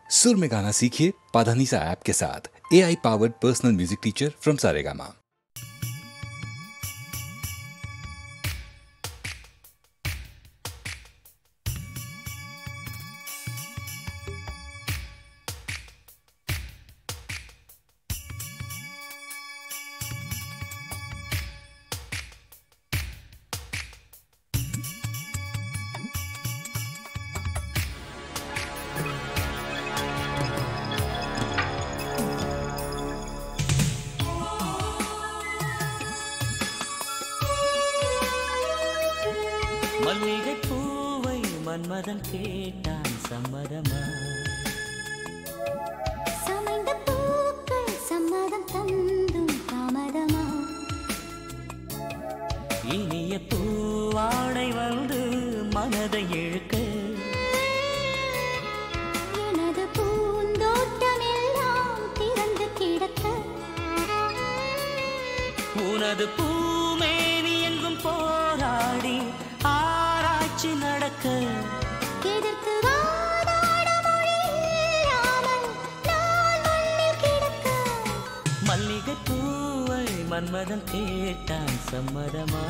सुर में गाना सीखिए पाधानीसा ऐप के साथ। AI powered personal music teacher from Saregama. மல்லிகை பூவை மன்மதன் கேட்டான் சம்மதமா? சமைந்த பூக்கள் சம்மதம் தந்தும் தாமதமா? இனிய பூவாடை வந்து மனதை இழுக்க எனது பூந்தோட்டம் எல்லாம் திறந்து கிடக்க உனது பூமேனி எங்கும் போராடி ஆராய்ச்சி நடக்க எதிர்த்து வாதாட மொழி இல்லாமல் நான் மண்ணில் கிடக்க மல்லிகை பூவை மன்மதன் கேட்டான் சம்மதமா?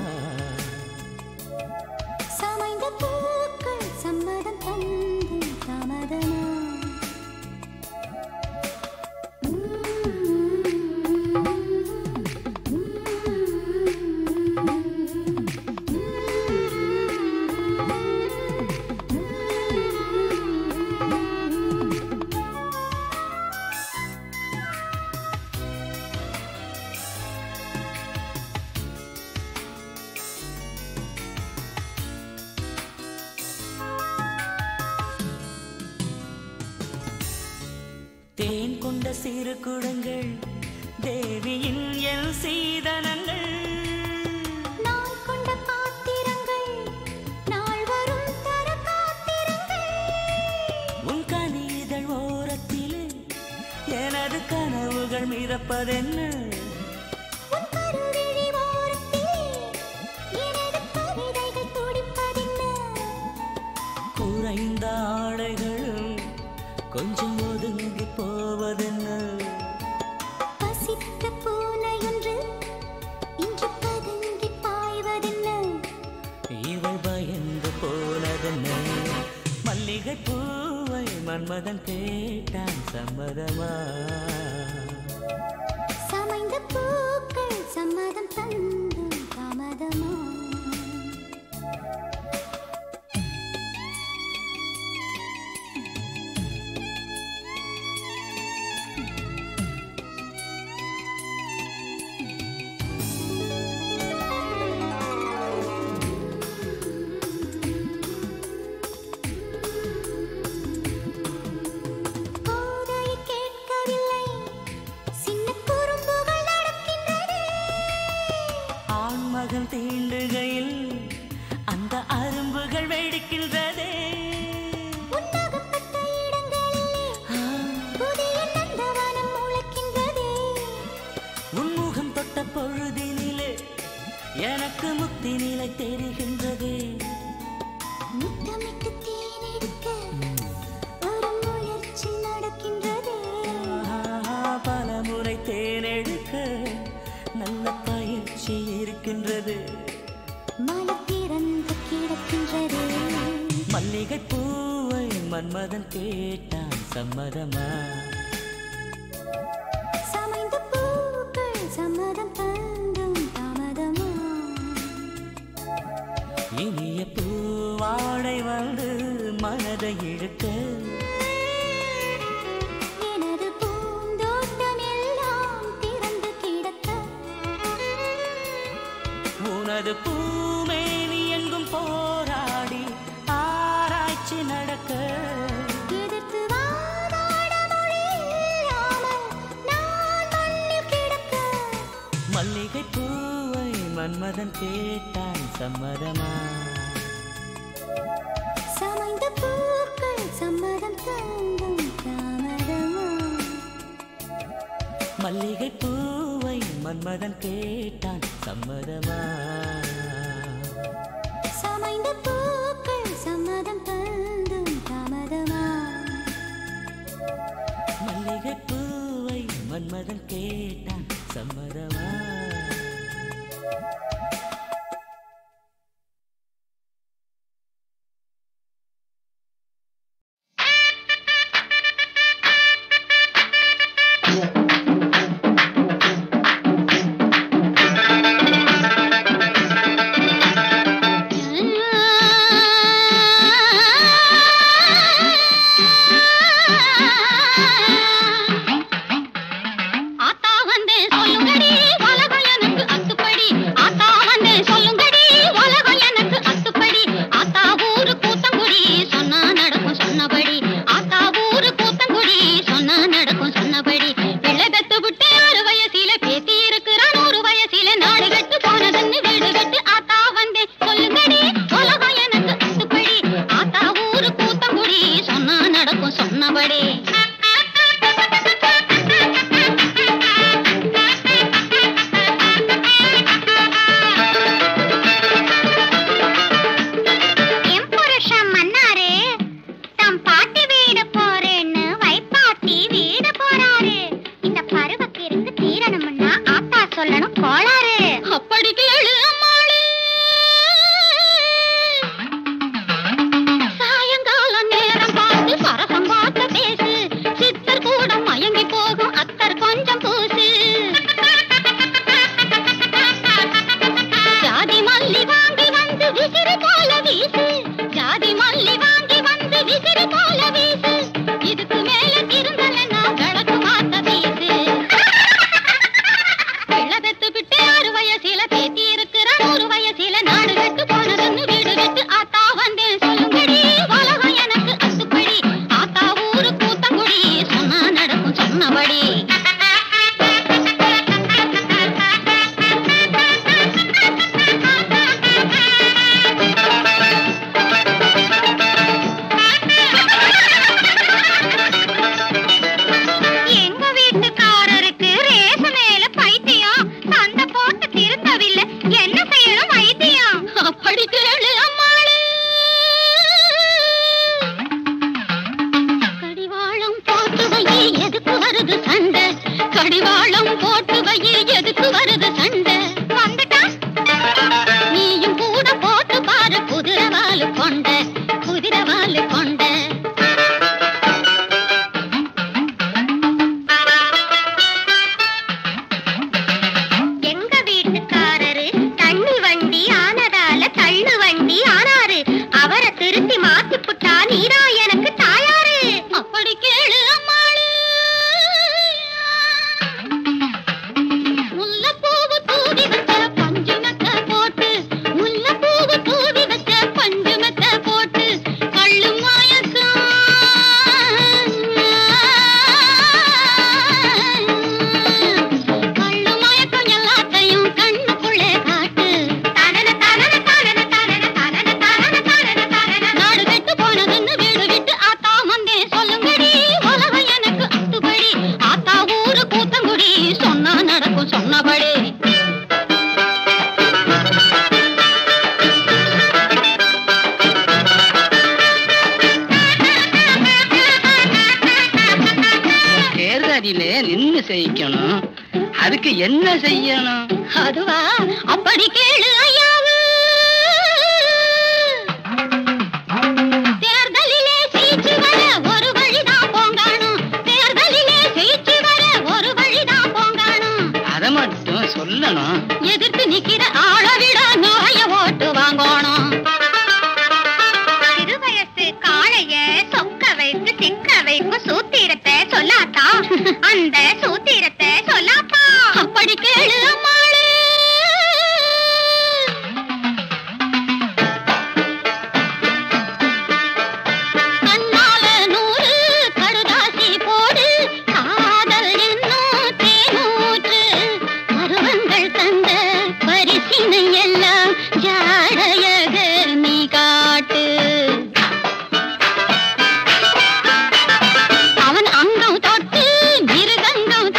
சமைந்த பூக்கள் சம்மதம் தந்தும் தாமதமா? தேன் கொண்ட சிறு குடங்கள் தேவியின் என் சீதனங்கள் நான் கொண்ட பாத்திரங்கள் நாள் வரும் தர காத்திரங்கள் உன் கனிதழ் ஓரத்திலே எனது கனவுகள் மிதப்பதென்ன உன் கருவிழி ஓரத்திலே எனது கவிதைகள் துடிப்பதென்ன குறைந்த ஆடைகளும் கொஞ்சம் ஒதுங்கி போவதென்ன பசித்த பூனையொன்று இன்று பதுங்கி பாய்வதென்ன இவள் பயந்து போனதென்ன மல்லிகை பூவை மன்மதன் கேட்டான் சம்மதமா? சமைந்த பூக்கள் சம்மதம் தந்தும் தாமதமா? போதை கேட்கவில்லை சின்ன குறும்புகள் நடக்கின்றன ஆண்மகன் தீண்டுகையில் அந்த அரும்புகள் வெடிக்கின்றதே உன்னகப்பட்ட இடங்களிலே புதிய நந்தவனம் முளைக்கின்றதே உன்முகம் தொட்ட பொழுதினிலே எனக்கு முக்தி நிலை தெரிகின்றதே முத்தமிட்டு தேனெடுக்க ஒரு முயற்சி நடக்கின்றதே பல முறை தேனெடுக்க நல்ல பயிற்சி இருக்கின்றது மலை திறந்து கிடக்கின்றதே மல்லிகை பூவை மன்மதன் கேட்டான் சம்மதமா? சமைந்த பூக்கள் சம்மதம் தந்தும் தாமதமா? இனிய பூவாடை வந்து மனதை இழுக்க எனது பூந்தோட்டம் எல்லாம் திறந்து கிடக்க உனது பூமேனி எங்கும் போராடி ஆராய்ச்சி நடக்க எதிர்த்து வாதாட மொழி இல்லாமல் நான் மண்ணில் கிடக்க மல்லிகை பூவை மன்மதன் கேட்டான் சம்மதமா? சமைந்த பூக்கள் சம்மதம் தந்தும் தாமதமா? மல்லிகை பூவை மன்மதன் கேட்டான் சம்மதமா? சமைந்த பூக்கள் சம்மதம் தந்தும் தாமதமா? மல்லிகை பூவை மன்மதன் கேட்டான் சம்மதமா என்ன செய்யணும்? அதுவா, அப்படி கேளு ஐயாவு. தேர்தலிலே சீச்சு வர ஒரு வழிதான் போங்காணும். தேர்தலிலே சீச்சு வர ஒரு வழிதான் போங்காணும். அத மட்டும் சொல்லணும். எதிர்த்து நிக்கிற ஆளை விட நோய ஓட்டு வாங்கணும். சிறுவயசு காளைய சொக்க வைத்து சிக்க வைக்கும் சூத்திரத்தை சொல்லாத்தா, அந்த சூத்திரத்தை சொல்லாப்பா. அப்படி கேளு அம்மாளே. கண்ணால 100 கடுதாசி போடு, காதல் என்னும் தேனூற்று. பருவங்கள் தந்த பரிசினை எல்லாம் ஜாடையக நீ காட்டு. அவன் அங்கம் தொட்டு மிருகங்கம்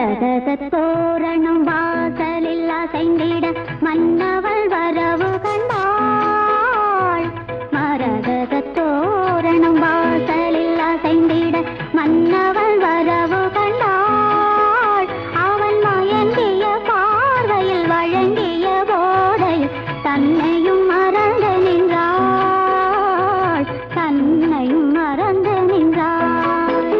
மரகத தோரணம் வாசலில் அசைந்திட மன்னவள் வரவு கண்டாள். மரகத தோரணம் வாசலில் அசைந்திட மன்னவள் வரவு கண்டாள். அவன் மயங்கிய பார்வையில் வழங்கிய போதையில் தன்னையும் மறந்து நின்றாள். தன்னையும் மறந்து நின்றாள்.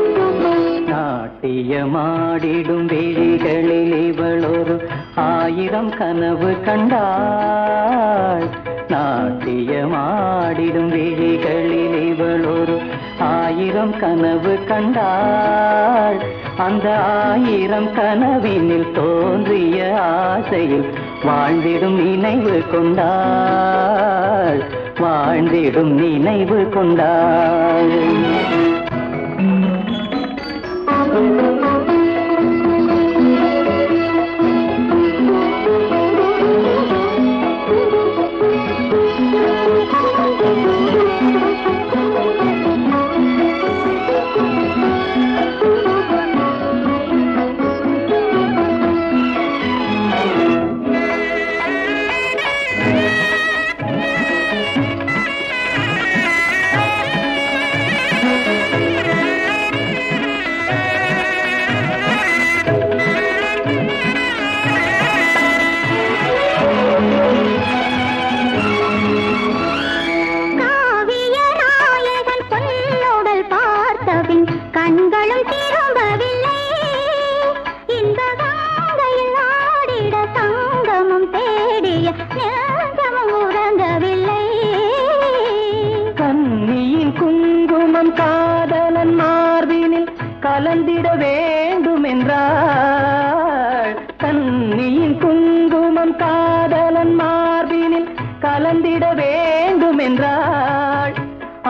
நாட்டியமாடிடும் விழிகளில் இவளொரு 1000 கனவு கண்டாள். நாட்டியமாடிடும் விழிகளில் இவளொரு 1000 கனவு கண்டாள். அந்த 1000 கனவினில் தோன்றிய ஆசையில் வாழ்ந்திடும் நினைவு கொண்டாள். வாழ்ந்திடும் நினைவு கொண்டாள். கலந்திட வேண்டும் என்றாள். கண்ணியின் குங்குமம் காதலன் மார்பினில் கலந்திட வேண்டும் என்றாள்.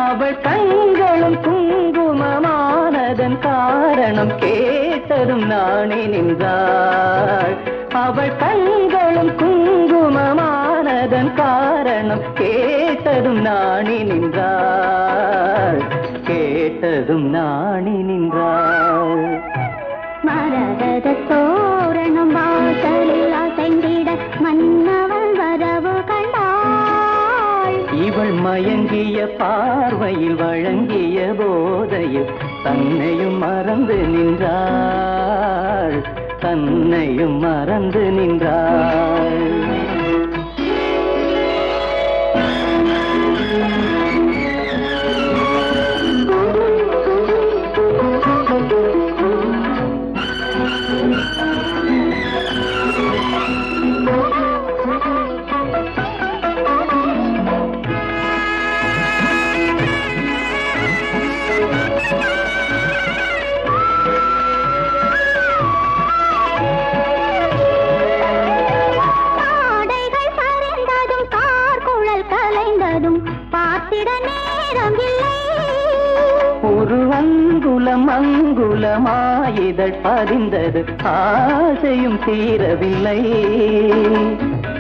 அவள் கண்களும் குங்குமமானதன் காரணம் கேட்டதும் நாணி நின்றாள். அவள் கண்களும் குங்குமமானதன் காரணம் கேட்டதும் நாணி நின்றாள். கேட்டதும் நாணி நின்றாள். மரகத தோரணம் வாசலில் அசைந்திட மன்னவள் வரவு கண்டாள். இவள் மயங்கிய பார்வையில் வழங்கிய போதையில் தன்னையும் மறந்து நின்றாள். தன்னையும் மறந்து நின்றாள். பார்த்திட நேரம் இல்லை. ஒரு அங்குலம் அங்குலமாயிதழ் பதிந்தது ஆசையும் தீரவில்லை.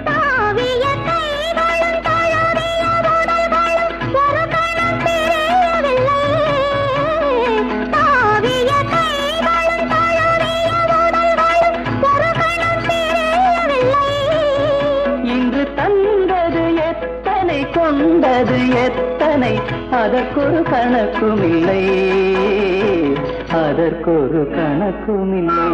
தாவிய கைகளும் தழுவிய உடல்களும் ஒரு கணம் பிரியவில்லை. தாவிய கைகளும் தழுவிய உடல்களும் ஒரு கணம் பிரியவில்லை. இன்று தந்தது எத்தனை கொண்டது எத்தனை அதற்கொரு கணக்குமில்லை. அதற்கொரு கணக்குமில்லை.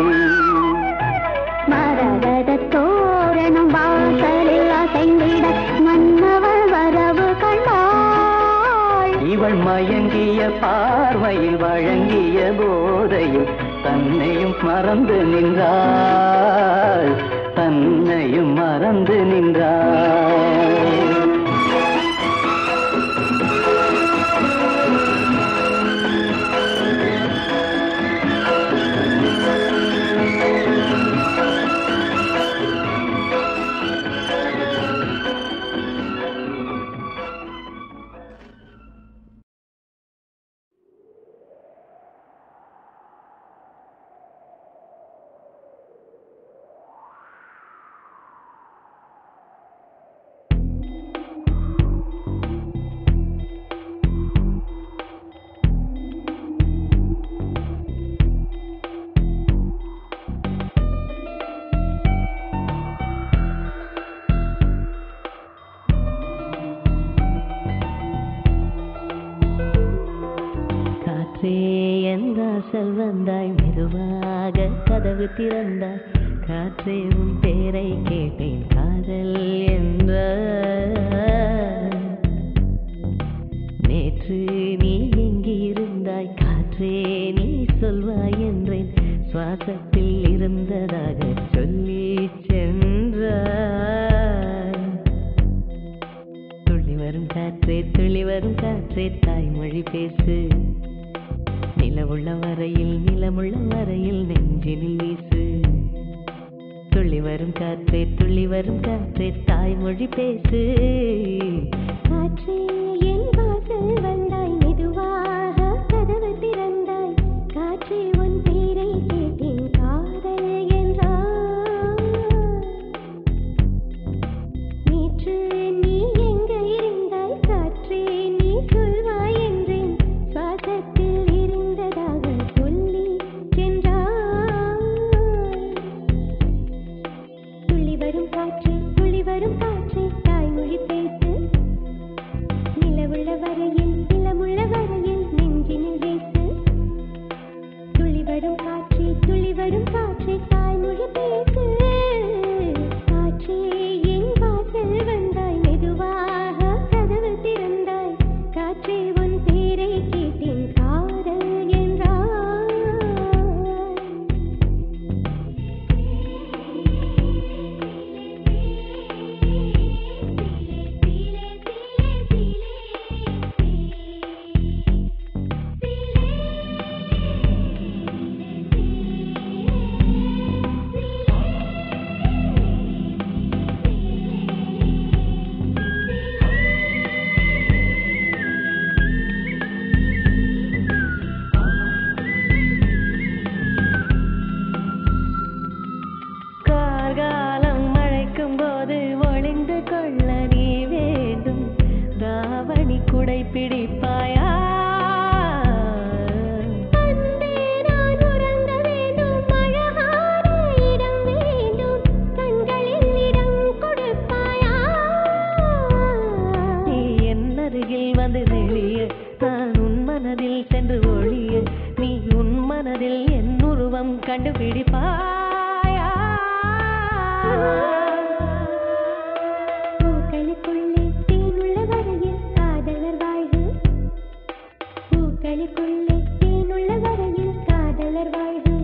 மரகத தோரணம் வாசலில் அசைந்திட மன்னவள் வரவு கண்டாள். இவள் மயங்கிய பார்வையில் வழங்கிய போதையில் தன்னையும் மறந்து நின்றாள். தன்னையும் மறந்து நின்றாள். வாசல் வந்தாய் மெதுவாக கதவு திறந்தாய் காற்றே உன் பேரை கேட்டேன் காதல் என்ற நேற்று நீ எங்கிருந்தாய் காற்றே நீ சொல்வாய் என்றேன் சுவாசத்தில் இருந்ததாக சொல்லி சென்றாய் துள்ளி வரும் காற்றே தாய்மொழி பேசு நிலவுள்ள வரையில் நெஞ்சினில் வீசு துள்ளி வரும் காற்றே தாய்மொழி பேசு காற்றே என் வாசல் வந்தாய் மெதுவாக கதவு திறந்தாய் காற்றே உன் பேரை கேட்டேன் காதல் என்றாய் நேற்று நீ எங்க இருந்தாய் காற்றே நீ சொல்வாய் என்றேன் சுவாசத்தில் இருந்ததாக சொல்லி சென்றாய் துள்ளி வரும் காற்றே தாய்மொழி பேசு நிலமுள்ள வரையில் நெஞ்சினில் வீசு துள்ளி வரும் காற்றே தாய்மொழி பேசு காற்றே என் வாசல் வந்தாய் மெதுவாக கதவு திறந்தாய் காற்றே உன் பேரை கேட்டேன் காதல் என்றாய் கார்காலம் மழைக்கும் போது ஒளிந்து கொள்ள நீ வேண்டும் தாவணி குடை பிடிப்பாயா நான் உறங்க வேண்டும் அழகான இடம் வேண்டும் கண்களில் இடம் கொடுப்பாயா நீ என் அருகில் வந்து நெளிய நான் உன் மனதில் சென்று ஒளிய நீ உன் மனதில் என் உருவம் கண்டுபிடிப்பாயா பூக்களுக்குள்ளே தேனுள்ள வரையில் காதலர் வாழ்வு பூக்களுக்குள்ளே தேனுள்ள வரையில் காதலர் வாழ்வு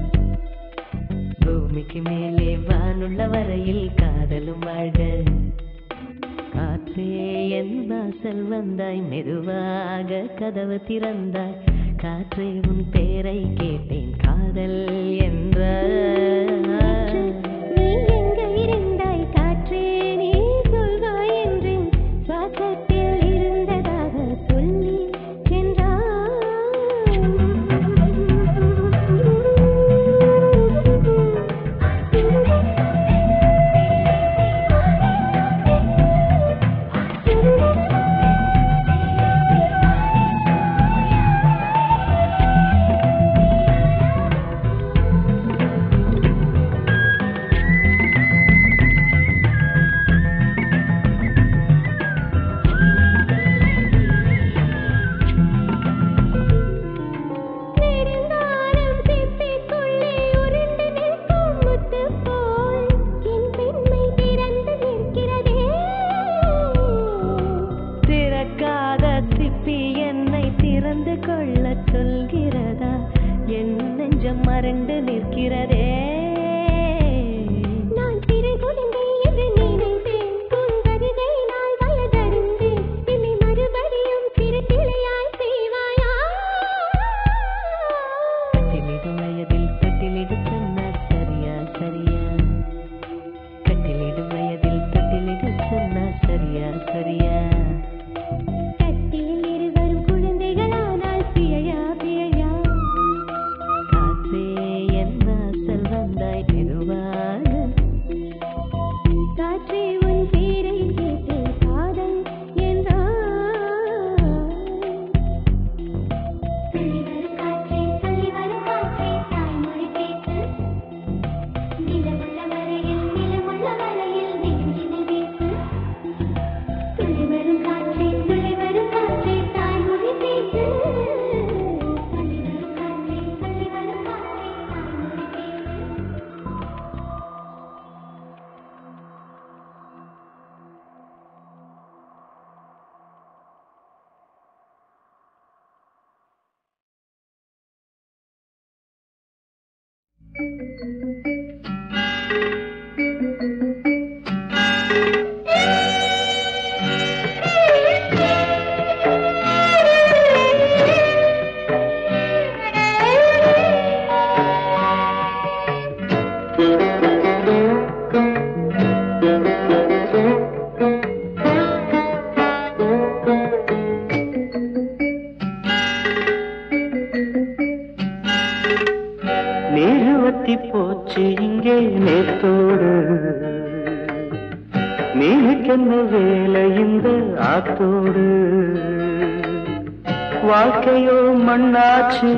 பூமிக்கு மேலே வானுள்ள வரையில் காதலும் வாழ்க காற்றே என் வாசல் வந்தாய் மெதுவாக கதவு திறந்தாய் காற்றே உன் பேரை கேட்டேன் காதல் என்ற நீ எங்க இருந்தாய் காற்றே நீ சொல்வாய் என்றேன் சுவாசத்தில் இருந்ததாக சொல்லி மறந்து நிற்கிறதே நான் சிறு குழந்தை என்று நினைத்தேன் உன் வருகை நாள் வயதறிந்தேன் என்னை மறுபடியும் சிறு கிளையாய் செய்வாயா கட்டிலிடு வயதில் தொட்டிலிடு சொன்னார் சரியா சரியா கட்டிலிடு வயதில் தொட்டிலிடு சொன்னார் சரியா சரியா கட்டிலில் இருவரும் குழந்தைகளானால் பிழையா நீருவத்தி போச்சு இங்கே நேத்தோடு, நீனுக்கென்ன வேலை இந்த ஆத்தோடு? வாழ்க்கையோ மண்ணாச்சு,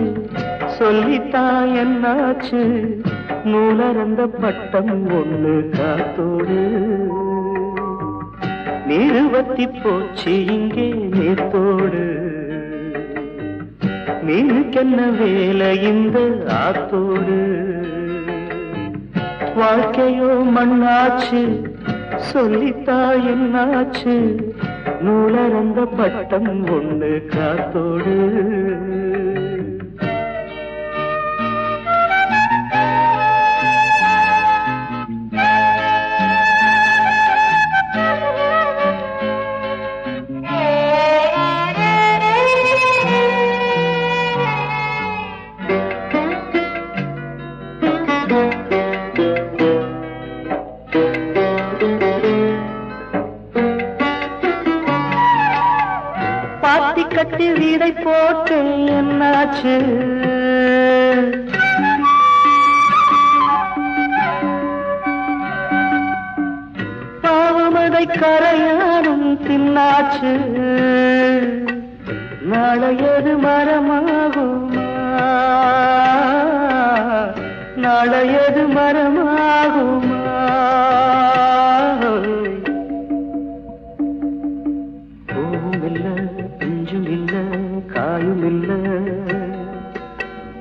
சொல்லித்தான் என்னாச்சு, நூலறந்த பட்டம் ஒண்ணு காத்தோடு. நீருவத்தி போச்சு இங்கே நேத்தோடு, நீனுக்கென்ன வேலை இந்த ஆத்தோடு? வாழ்க்கையோ மண்ணாச்சு, சொல்லித்தா என்னாச்சு, நூலறந்த பட்டம் ஒண்ணு காத்தோடு. பாத்தி கட்டி வீடை போட்டு என்னாச்சு, பாவமதை கரையானும் தின்னாச்சு, நாளையது மரமாகுமா, நாளையது மரமாகுமா?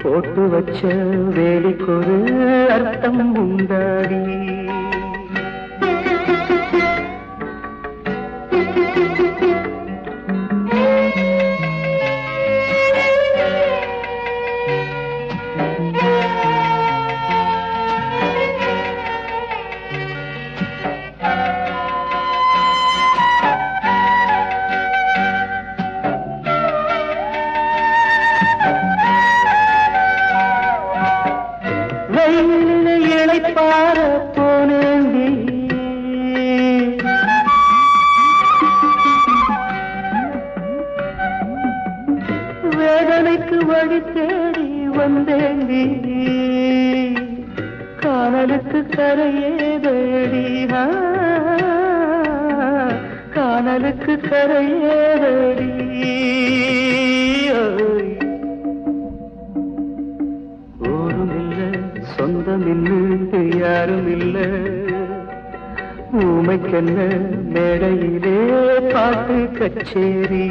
போட்டு வச்ச வேலிக்கொரு அர்த்தம் உண்டாடி. இளைப்பார போனேந்தி, வேதனைக்கு வழி தேடி வந்தேந்தி, காணலுக்கு கரையேதடி, காணலுக்கு கரையேதடி. சொந்தமில்லை யாரும் இல்ல, ஊமைக்கென்ன மேடையிலே பாட்டு கச்சேரி.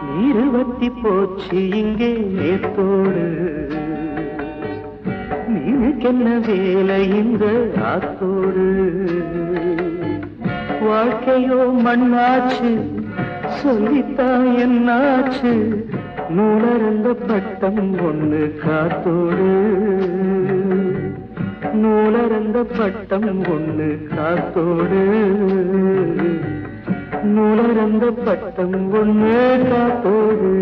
நீருவத்தி போச்சு இங்கே நேத்தோடு, நீனுக்கென்ன வேலை இந்த ஆத்தோடு? வாழ்க்கையோ மண்ணாச்சு, சொல்லித்தான் என்னாச்சு, நூலறந்த பட்டம் ஒண்ணு காத்தோடு, நூலறந்த பட்டம் ஒண்ணு காத்தோடு, நூலறந்த பட்டம் ஒண்ணு காத்தோடு.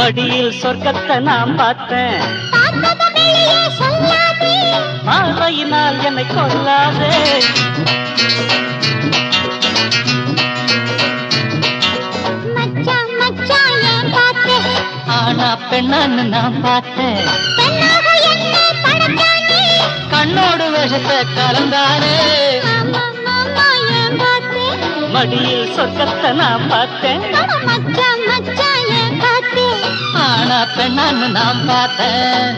மடியில் சொர்க்கத்தை நான் பார்த்தேன். பார்வையினால் என்னை கொல்லாதே. ஆனா பெண்ணான்னு நான் பார்த்தேன். கண்ணோடு விஷத்தை கலந்தானே. மடியில் சொர்க்கத்தை நான் பார்த்தேன். ஆனா பெண்ணான்னு நான் பார்த்தேன்.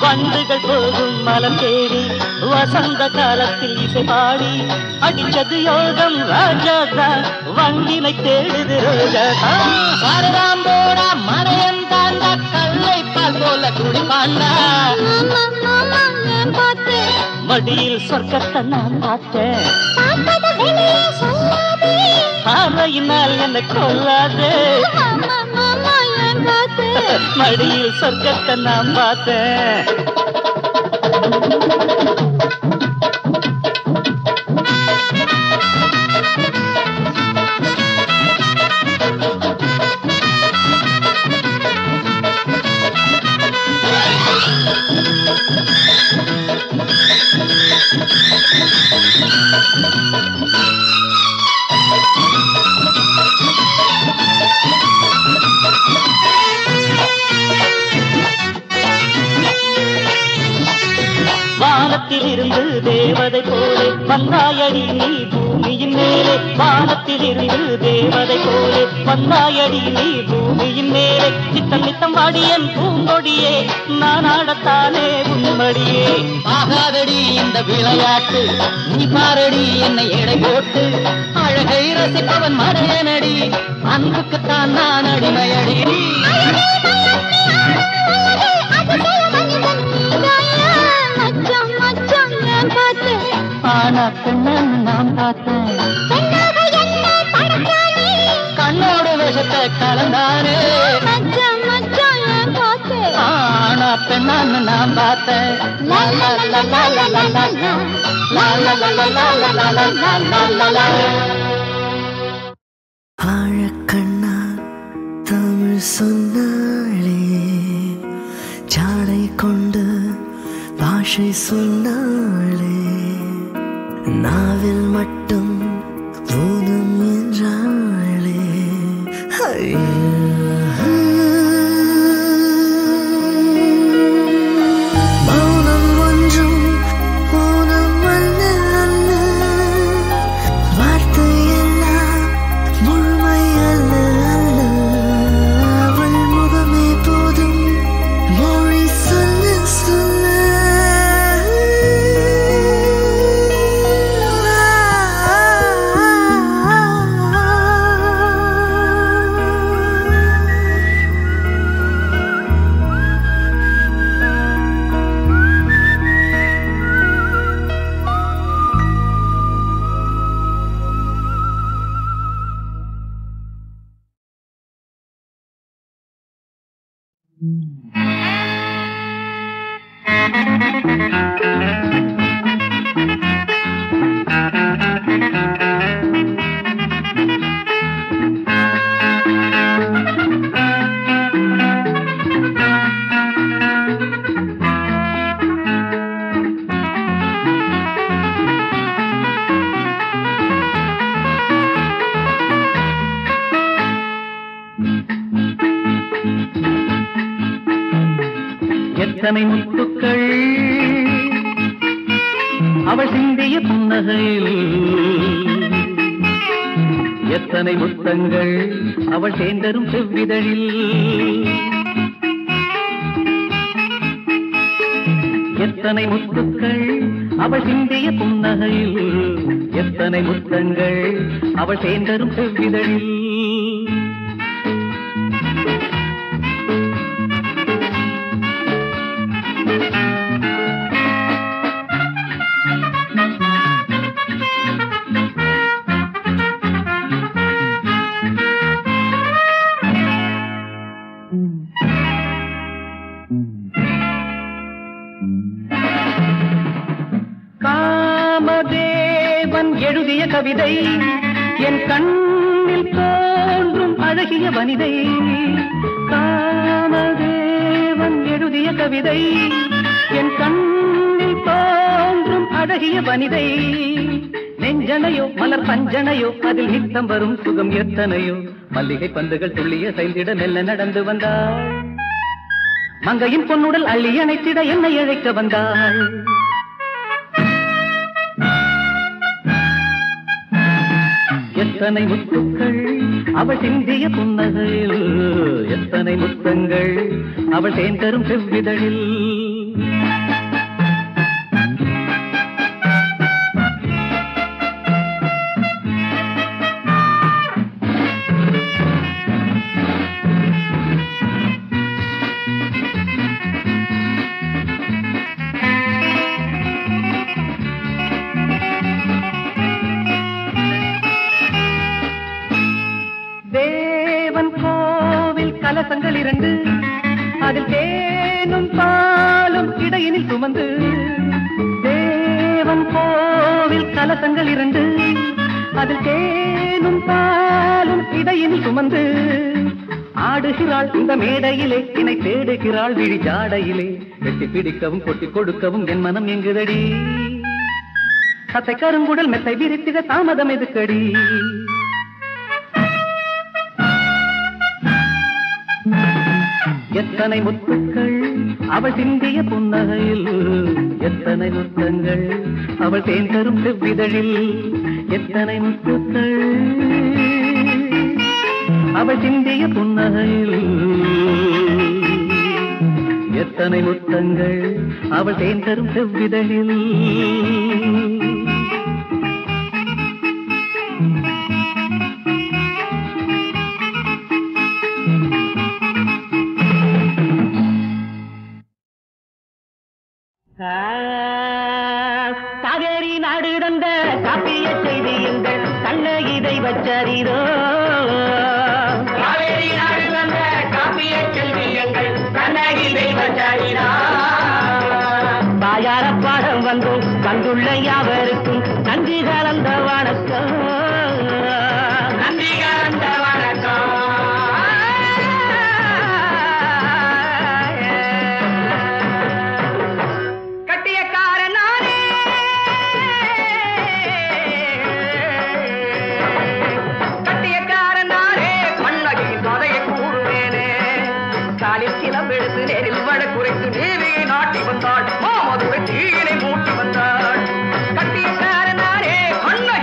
வண்டுகள் போகும் மலம் தேடி வசந்த காலத்தில் இசை பாடி அடிச்சது யோகம் ராஜாதான் வண்டினை தேடுது ரோஜாதான். சாரதாம்போடா மலையன் தாண்டா கல்லை பால் போல குடிப்பாண்டா. மடியில் சொர்க்கத்தை நான் பார்த்தேன். பார்வையினால் என்னை கொல்லாதே. மடியில் சொர்க்கத்தை நான் பார்த்தேன். வானத்தில் இருந்து தேவதை போலே வந்தாயடி நீ பூமியின் மேலே. வானத்தில் இருந்து தேவதை போலே வந்தாயடி நீ பூமியின் மேலே. நித்தம் நித்தம் வாடியன் பூங்கொடியே நான் ஆடத்தானே உன்மடியே. ஆகாதடி இந்த விளையாட்டு நீ பாரடி என்னை எடை போட்டு. அழகை ரசிப்பவன் மடையனடி அன்புக்குத்தான் நான் அடிமையடி. ஆனா பெண்ணான்னு நான் பார்த்தேன். கண்ணோடு விஷத்தை கலந்தானே. ஆனா பெண்ணான்னு நான் பார்த்தேன். ஆழக்கண்ணா தமிழ் சொன்னாளே, ஜாடை கொண்டு பாஷை சொன்னாளே, நாவில் மட்டும் ஊனம் என்றாளே. மௌனம் ஒன்றும் ஊனம் அல்ல அல்ல, வார்த்தை எல்லாம் முழுமை அல்ல அல்ல. அவள் முகமே போதும் மொழி சொல்ல சொல்ல. எத்தனை முத்துக்கள் அவள் சிந்திய புன்னகையில், எத்தனை முத்தங்கள் அவள் சேர்ந்தரும் செவ்விதழில், எத்தனை முத்துக்கள் அவள் சிந்திய புன்னகையில், எத்தனை முத்தங்கள் அவள் சேர்ந்தரும் செவ்விதழில். காமதேவன் எழுதிய கவிதை என் கண்ணில் தோன்றும் அழகிய வனிதை, காமதேவன் எழுதிய கவிதை என் கண்ணில் தோன்றும் அழகிய வனிதை, நெஞ்சனையோ மலர் பஞ்சனையோ அதில் நித்தம் வரும் சுகம் எத்தனையோ, மல்லிகை பந்துகள் துள்ளிய செயல்திட மெல்ல நடந்து வந்தாள், மங்கையின் பொன்னுடல் அள்ளி அணைத்திட என்னை அழைக்க வந்தாள். எத்தனை முத்துக்கள் அவள் சிந்திய புன்னகையில், எத்தனை முத்தங்கள் அவள் தேர்ந்தரும் செவ்விதழில். கலசங்கள் இரண்டு அதில் தேனும் பாலும் இடையினில் சுமந்து, தேவன் கோவில் கலசங்கள் இரண்டு அதில் தேனும் பாலும் இடையினில் சுமந்து, ஆடுகிறாள் இந்த மேடையிலே என்னை தேடுகிறாள் விழி ஜாடையிலே, வெட்டி பிடிக்கவும் கொட்டி கொடுக்கவும் என் மனம் எங்குதடி, சத்தை கருங்குடல் மெத்தை விரித்திட தாமதம் எதுக்கடி. எத்தனை முத்துக்கள் அவள் சிந்திய புன்னகையில், எத்தனை முத்தங்கள் அவள் தேர்ந்தரும் செவ்விதழில், எத்தனை முத்துக்கள் அவள் சிந்திய புன்னகையில், எத்தனை முத்தங்கள் அவள் தேர்ந்தரும் செவ்விதழில். காவேரி நாடு தந்த காப்பிய செய்தி எங்கள் கண்ணகிதை வச்சரிதோ, காவேரி நாடு தந்த காப்பிய செய்தி எங்கள் கண்ணகிதை வச்சரிதோ, தாயார பாடம் வந்துள்ள யாவருக்கும் நன்றி கலந்த வணக்கம், நன்றி கலந்த வணக்கம். நேரில் வழக்குரைத்து நேரியை நாட்டி வந்தாள், மாமதுரை தீயினை மூட்டி வந்தாள், கட்டியக்காரனாரே கண்ணகி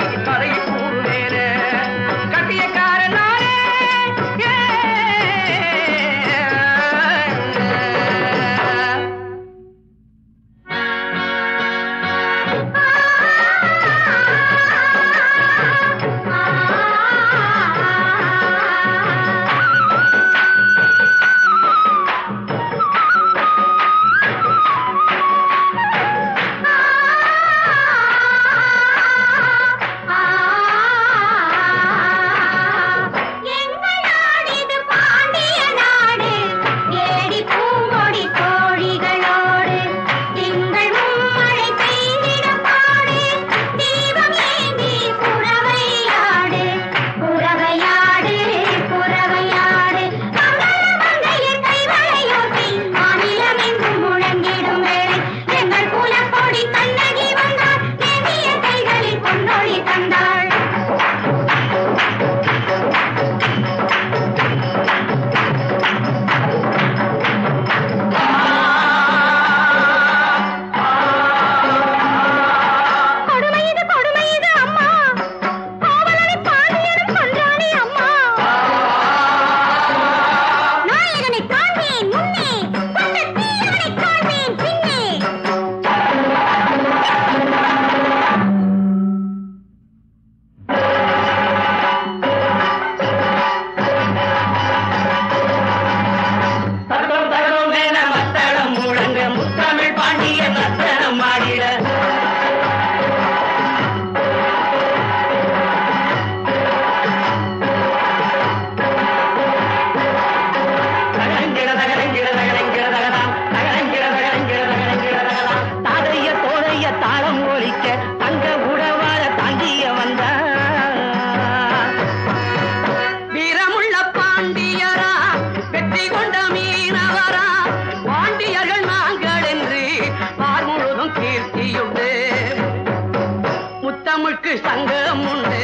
முத்துக்கு சங்கம் உண்டு,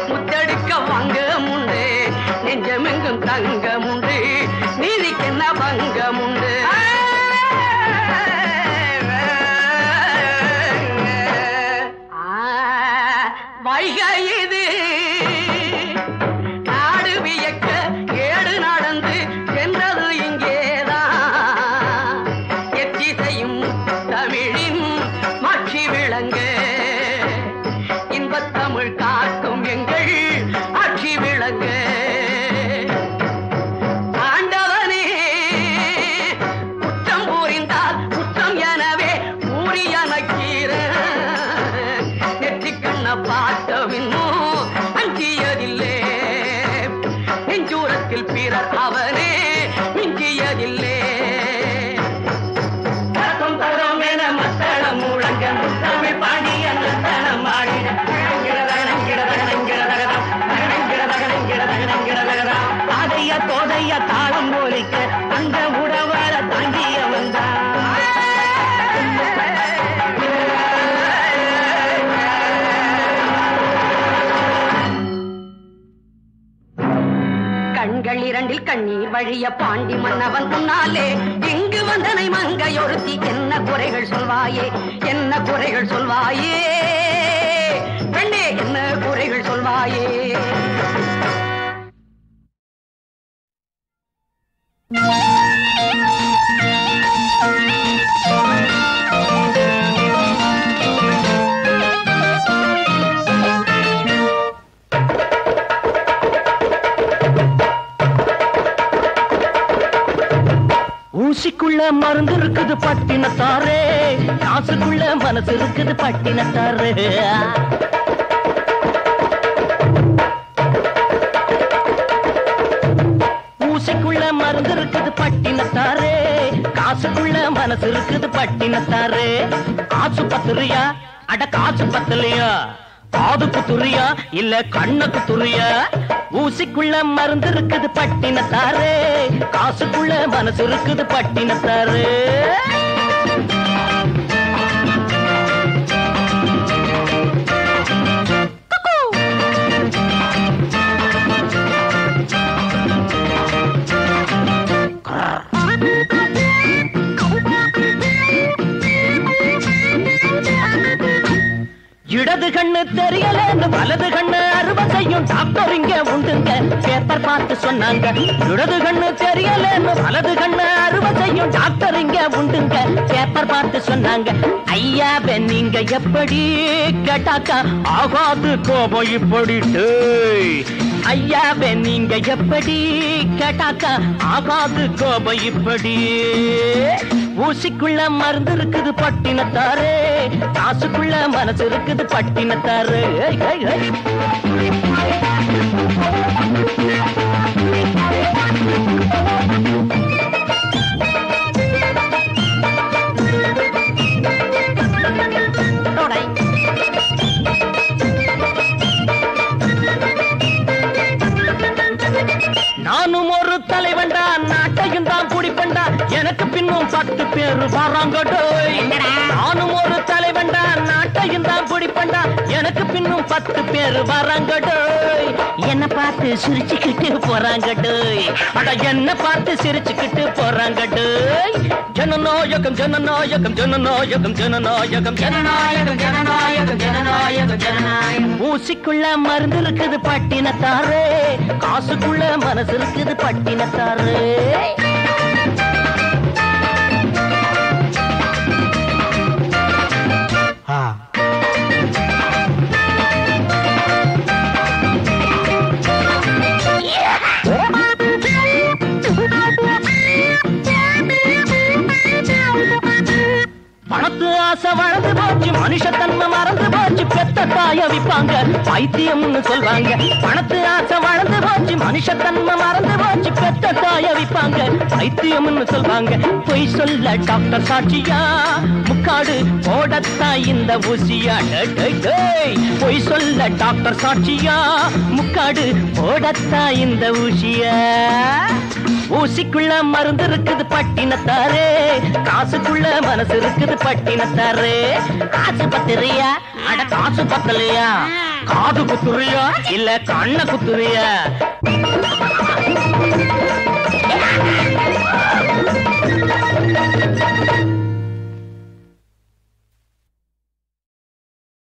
முத்தடிக்க வங்கம் உண்டு, நெஞ்சமெங்கும் தங்கம் உண்டு, நீதிக்கு என்ன பங்கம் உண்டு. வைகை இது நாடு வியக்க ஏடு நடந்து சென்றது இங்கேதான், எத்திசையும் தமிழின் மாட்சி விளங்க, இன்பத் தமிழ் காக்கும் எங்கள் ஆட்சி விளங்க. ஆண்டவனே குற்றம் புரிந்தால் குற்றம் எனவே கூறியனக்கீர, நெற்றி கண்ண பார்த்தவின்னோ அஞ்சியதில்லை, நெஞ்சூரத்தில் பிறர் அவனே மிஞ்சியதில்லை. தரம் தரம் என மத்தளம் முழங்க தமிழ் பாண்டியன் தனம் ஆடிட, அதைய தோதைய தாளம் போலிக்க அந்த உடவார தாங்கிய வந்தான். கண்கள் இரண்டில் கண்ணீர் வழிய பாண்டி மன்னவன் முன்னாலே இங்கு வந்தனை மங்கையொருத்தி, என்ன குறைகள் சொல்வாயே என்ன குறைகள் சொல்வாயே பெண்ணே என்ன குறைகள் சொல்வாயே. ஊசிக்குள்ள மருந்து இருக்குது பட்டினத்தாரே, காசுக்குள்ள மனசு இருக்குது பட்டினத்தாரே. ஊசிக்குள்ள மருந்து இருக்குது பட்டினத்தாரே, காசுக்குள்ள மனசு இருக்குது பட்டினத்தாரே. காசு பத்துறியா அட காசு பத்தலையா, காது குத்துறியா இல்ல கண்ணு குத்துறியா, ஊசிக்குள்ள மருந்து இருக்குது பட்டினத்தாரே, காசுக்குள்ள மனசு இருக்குது பட்டினத்தாரே. இடது கண்ணு தெரியலன்னு வலது கண்ணு அறுவை செய்யும் டாக்டர் இங்க உண்டுங்க, பேப்பர் பார்த்து சொன்னாங்க. இடது கண்ணு தெரியலன்னு வலது கண்ணு அறுவை செய்யும் டாக்டர் இங்க உண்டுங்க, பேப்பர் பார்த்து சொன்னாங்க. ஐயாவே நீங்க எப்படி கேட்டாக்கா ஆகாது கோபம் இப்படி, ஐயாவே நீங்க எப்படி கேட்டாக்கா ஆகாது கோபம் இப்படி. ஊசிக்குள்ள மருந்து இருக்குது பட்டினத்தாரே, காசுக்குள்ள மனசு இருக்குது பட்டினத்தாரே. நானும் ஒரு தலைவன்டா, நாட்டையும் தான் குடிப்பண்டா, எனக்கு பின்னும் 10 பேர் வராங்கடோய். நானும் ஒரு தலைவன்டா, நாட்டையும் தான் குடிப்பண்டா, எனக்கு பின்னும் 10 பேர் வராங்கடோய். என்ன பார்த்து சிரிச்சுக்கிட்டு போறாங்கடோய், அட என்ன பார்த்து சிரிச்சுக்கிட்டு போறாங்கடோய். ஜனநாயகம் ஜனநாயகம் ஜனநாயகம் ஜனநாயகம் ஜனநாயகம் ஜனநாயகம் ஜனநாயகம் ஜனநாயகம். ஊசிக்குள்ள மருந்து இருக்குது பட்டினத்தாரே, காசுக்குள்ள மனசு இருக்குது பட்டினத்தாரே. பணத்து ஆசை வளர்ந்து போச்சு, மனுஷத்தன்மை மறந்து போச்சு, பெத்த தாய விப்பாங்க பைத்தியம்னு சொல்வாங்க. பணத்து ஆசை வளர்ந்து போச்சு, மனுஷத்தன்மை மறந்து போச்சு, பெத்த தாய விப்பாங்க பைத்தியம்னு சொல்வாங்க. பொய் சொல்ல டாக்டர் சாட்சியா, முக்காடு போடத்தா இந்த ஊசியா. பொய் சொல்ல டாக்டர் சாட்சியா, முக்காடு போடத்தா இந்த ஊசியா. ஊசிக்குள்ள மருந்து இருக்குது பட்டினத்தாரே, காசுக்குள்ள மனசு இருக்குது பட்டினத்தாரே. காசு பத்திரியா அட காசு பத்தலையா, காது குத்துறியா இல்ல கண்ண குத்துறியா?